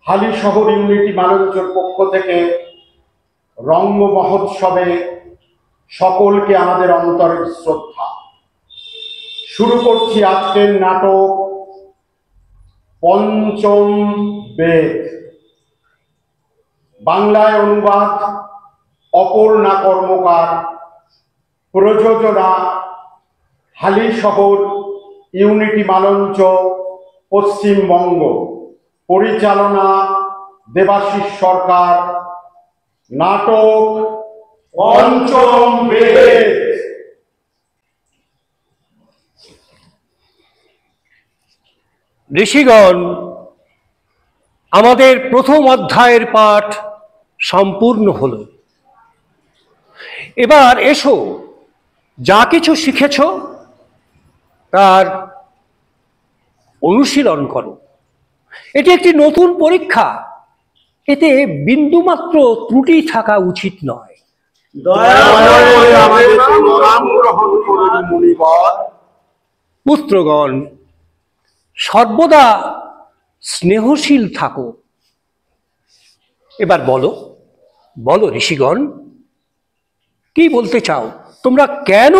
Halisahar unity মালঞ্চর পক্ষ থেকে রঙ্গ মহোৎসবে সকলকে আমাদের অন্তরের শ্রদ্ধা। শুরু করছি আজকের নাটক পঞ্চম বেদ। বাংলায় অনুবাদ অপর্ণা কর্মকার, প্রযোজনা হালিশহর ইউনিটি মালঞ্চ, পশ্চিমবঙ্গ, পরিচালনা দেবাশিস সরকার। নাটক পঞ্চম বেদ। ঋষিগণ, আমাদের প্রথম অধ্যায়ের পাঠ সম্পূর্ণ হলো। এবার এসো, যা কিছু শিখেছ তার অনুশীলন করো। এটি একটি নতুন পরীক্ষা, এতে বিন্দুমাত্র ত্রুটি থাকা উচিত নয়। পুত্রগণ, সর্বদা স্নেহশীল থাকো। এবার বলো বলো ঋষিগণ, কি বলতে চাও? তোমরা কেন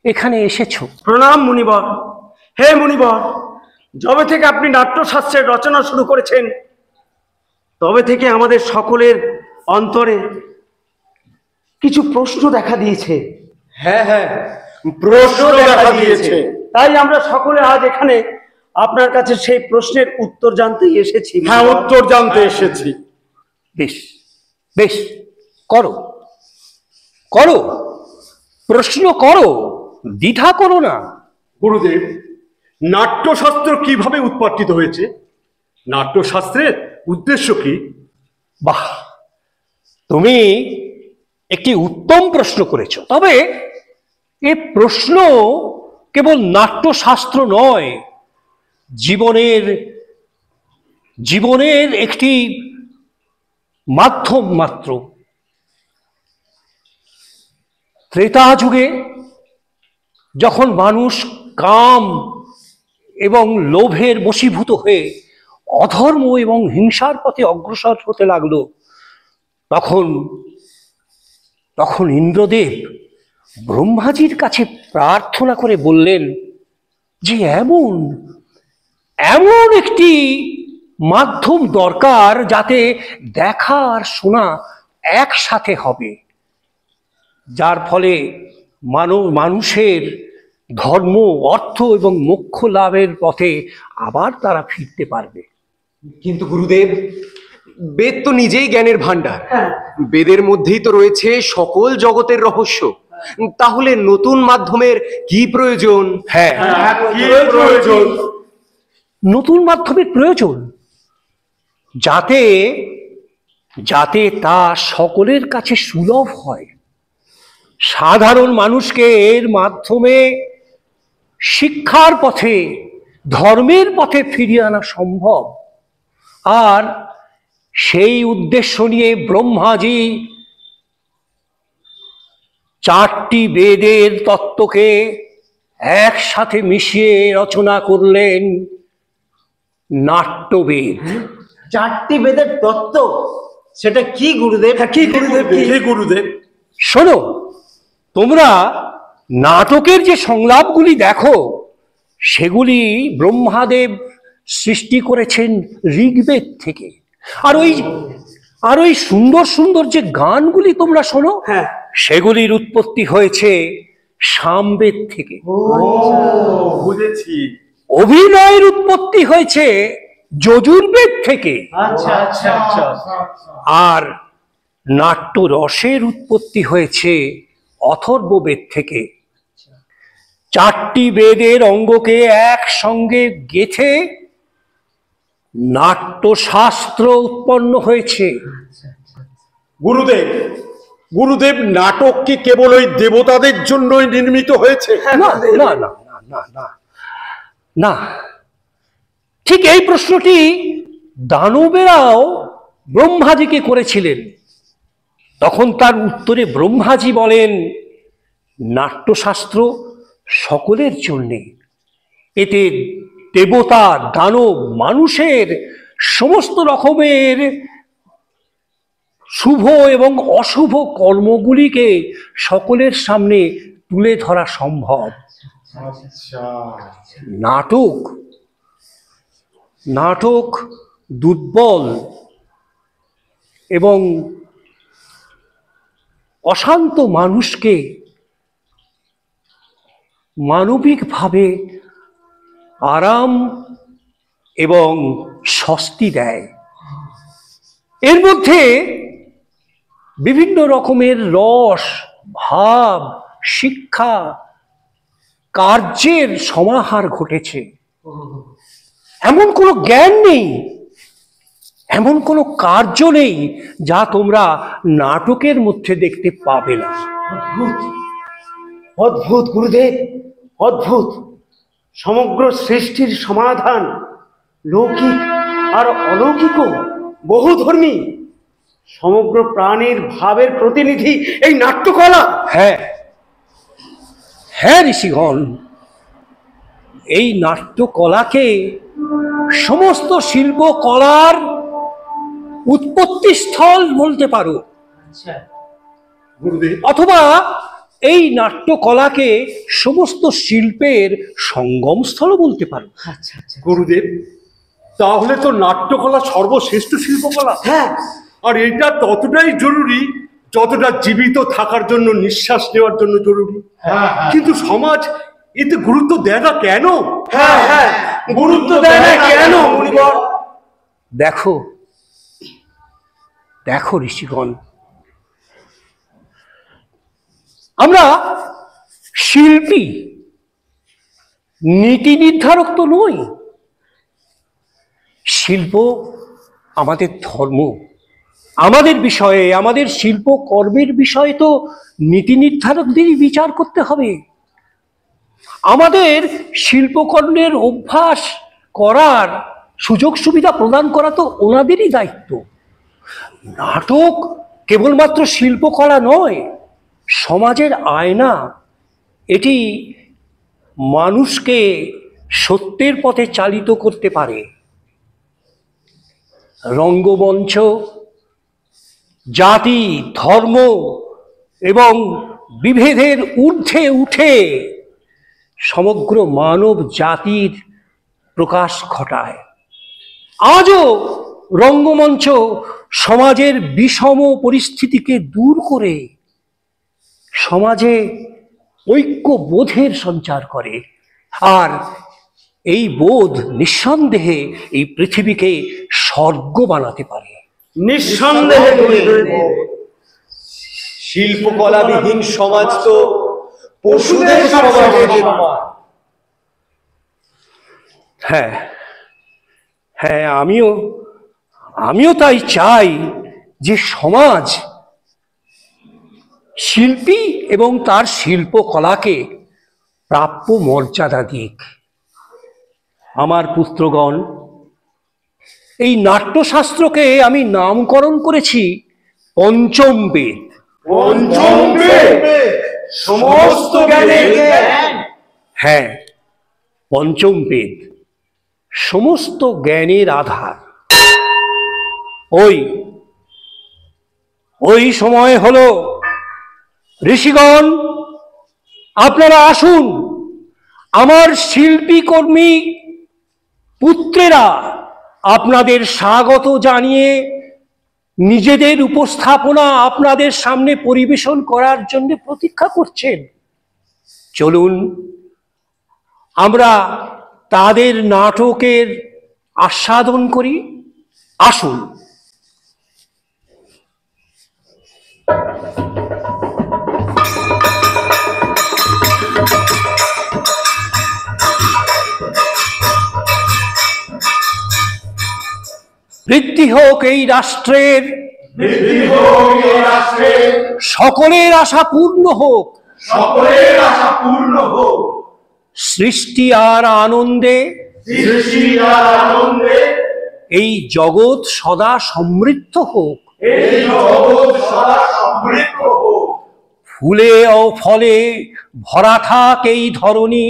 এখানে এসেছো? প্রণাম মুনিবর। হে মুনিবর, যবে থেকে আপনি নাট্যশাস্ত্রের রচনা শুরু করেছেন তবে থেকে আমাদের সকলের অন্তরে কিছু প্রশ্ন দেখা দিয়েছে। হ্যাঁ, প্রশ্ন দেখা দিয়েছে। তাই আমরা সকলে আজ এখানে আপনার কাছে সেই প্রশ্নের উত্তর জানতেই এসেছি। হ্যাঁ, উত্তর জানতে এসেছি। বেশ বেশ, করো করো, প্রশ্ন করো, দ্বিধা করো না। গুরুদেব, নাট্যশাস্ত্র কিভাবে উৎপাদিত হয়েছে? নাট্যশাস্ত্রের উদ্দেশ্য কি? বাহ, তুমি একটি উত্তম প্রশ্ন করেছ। তবে এ প্রশ্ন কেবল নাট্যশাস্ত্র নয়, জীবনের একটি মাধ্যম মাত্র। ত্রেতা যুগে যখন মানুষ কাম এবং লোভের বশীভূত হয়ে অধর্ম এবং হিংসার পথে অগ্রসর হতে লাগলো, তখন ইন্দ্রদেব ব্রহ্মাজির কাছে প্রার্থনা করে বললেন যে এমন একটি মাধ্যম দরকার যাতে দেখা আর শোনা একসাথে হবে, যার ফলে মানুষের ধর্ম, অর্থ এবং মোক্ষ লাভের পথে আবার তারা ফিরতে পারবে। কিন্তু গুরুদেব, বেদ তো নিজেই জ্ঞানের ভান্ডার। বেদের মধ্যেই তো রয়েছে সকল জগতের রহস্য। তাহলে নতুন মাধ্যমের কি প্রয়োজন? হ্যাঁ, কি প্রয়োজন? নতুন মাধ্যমের প্রয়োজন, যাতে তা সকলের কাছে সুলভ হয়, সাধারণ মানুষকে এর মাধ্যমে শিক্ষার পথে, ধর্মের পথে ফিরিয়ে আনা সম্ভব। আর সেই উদ্দেশ্য নিয়ে ব্রহ্মাজি 4টি বেদের তত্ত্বকে একসাথে মিশিয়ে রচনা করলেন নাট্যবেদ। 4টি বেদের তত্ত্ব, সেটা কি গুরুদেব? গুরুদেব, শোনো, তোমরা নাটকের যে সংলাপগুলি দেখো সেগুলি ব্রহ্মাদেব সৃষ্টি করেছেন ঋগ্বেদ থেকে। আর ওই সুন্দর সুন্দর যে গানগুলি তোমরা শোনো, সেগুলির উৎপত্তি হয়েছে সামবেদ থেকে। বুঝেছি। অভিনয়ের উৎপত্তি হয়েছে যজুর্বেদ থেকে। আর নাট্য রসের উৎপত্তি হয়েছে অথর্ববেদ থেকে। 4টি বেদের অঙ্গকে একসঙ্গে গেঁথে নাট্যশাস্ত্র উৎপন্ন হয়েছে। গুরুদেব, নাটক কি কেবল ওই দেবতাদের জন্যই নির্মিত হয়েছে? না না না না না না, ঠিক এই প্রশ্নটি দানবেরাও ব্রহ্মাজিকে করেছিলেন। তখন তার উত্তরে ব্রহ্মাজি বলেন, নাট্যশাস্ত্র সকলের জন্যে। এতে দেবতা, দানব, মানুষের সমস্ত রকমের শুভ এবং অশুভ কর্মগুলিকে সকলের সামনে তুলে ধরা সম্ভব। নাটক দুর্বল এবং অশান্ত মানুষকে মানবিকভাবে আরাম এবং স্বস্তি দেয়। এর মধ্যে বিভিন্ন রকমের রস, ভাব, শিক্ষা, কার্যের সমাহার ঘটেছে। এমন কোনো জ্ঞান নেই, এমন কোনো কার্য নেই যা তোমরা নাটকের মধ্যে দেখতে পাবে না। অদ্ভুত, অদ্ভুত গুরুদেব, অদ্ভুত। সমগ্র সৃষ্টির সমাধান লৌকিক আর অলৌকিকও বহুধর্মী। সমগ্র প্রাণীর ভাবের প্রতিনিধি এই নাট্যকলা। হ্যাঁ হ্যাঁ ঋষিগণ, এই নাট্যকলাকে সমস্ত শিল্পকলার উৎপত্তি স্থল বলতে পারো, অথবা এই নাট্যকলাকে সমস্ত শিল্পের সঙ্গমস্থল বলতে পারো। গুরুদেব, তাহলে তো নাট্যকলা সর্বশ্রেষ্ঠ শিল্পকলা। হ্যাঁ, আর এটা ততটাই জরুরি যতটা জীবিত থাকার জন্য, নিঃশ্বাস নেওয়ার জন্য জরুরি। কিন্তু সমাজ এতে গুরুত্ব দেয় না কেন? হ্যাঁ হ্যাঁ, গুরুত্ব দেয় না কেন মুনিবর? দেখো দেখো ঋষিগণ, আমরা শিল্পী, নীতি নির্ধারক তো নই। শিল্প আমাদের ধর্ম, আমাদের বিষয়ে, আমাদের শিল্প কর্মের বিষয়ে তো নীতি নির্ধারকদেরই বিচার করতে হবে। আমাদের শিল্পকর্মের অভ্যাস করার সুযোগ সুবিধা প্রদান করা তো ওনাদেরই দায়িত্ব। নাটক কেবলমাত্র শিল্পকলা নয়, সমাজের আয়না। এটি মানুষকে সত্যের পথে চালিত করতে পারে। রঙ্গমঞ্চ জাতি, ধর্ম এবং বিভেদের ঊর্ধ্বে উঠে সমগ্র মানব জাতির প্রকাশ ঘটায়। আজও রঙ্গমঞ্চ সমাজের বিষম পরিস্থিতিকে দূর করে সমাজে ঐক্যবোধের সঞ্চার করে। আর এই বোধ নিঃসন্দেহে এই পৃথিবীকে স্বর্গ বানাতে পারে। নিঃসন্দেহে শিল্পকলাবিহীন সমাজ তো পশুদের সমাজের সমান। হ্যাঁ হ্যাঁ, আমিও তাই চাই যে সমাজ শিল্পী এবং তার শিল্পকলাকে প্রাপ্য মর্যাদা দিক। আমার পুত্রগণ, এই নাট্যশাস্ত্রকে আমি নামকরণ করেছি পঞ্চম বেদ। পঞ্চম বেদ, সমস্ত জ্ঞানের জ্ঞান। হ্যাঁ, পঞ্চম বেদ সমস্ত জ্ঞানের আধার। ওই সময় হলো, ঋষিগণ আপনারা আসুন, আমার শিল্পী কর্মী পুত্রেরা আপনাদের স্বাগত জানিয়ে নিজেদের উপস্থাপনা আপনাদের সামনে পরিবেশন করার জন্য প্রতীক্ষা করছেন। চলুন আমরা তাদের নাটকের আস্বাদন করি। আসুন। বৃদ্ধি হোক এই রাষ্ট্রের, সকলের আশা পূর্ণ হোক, সৃষ্টি আর আনন্দে এই জগৎ সদা সমৃদ্ধ হোক, ফুলে ও ফলে ভরা থাক এই ধরণী,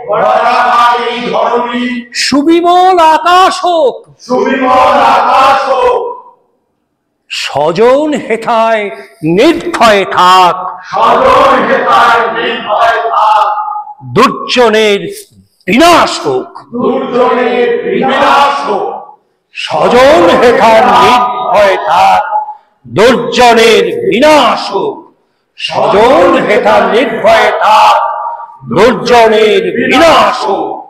ভরাবার এই ধরণী, সুবিমল আকাশ হোক, সুবিমল আকাশ হোক, স্বজন হেথায় নির্ভয় থাক, স্বজন হেতায় নির্ভয় থাক, দুর্জনের বিনাশ হোক, দুর্জনের বিনাশ হোক, স্বজন হেথায় নির্ভয় থাক, দুর্জনের বিনাশ হোক, স্বজন হেথায় নির্ভয় থাক, দুর্জনের বিনাশ হোক।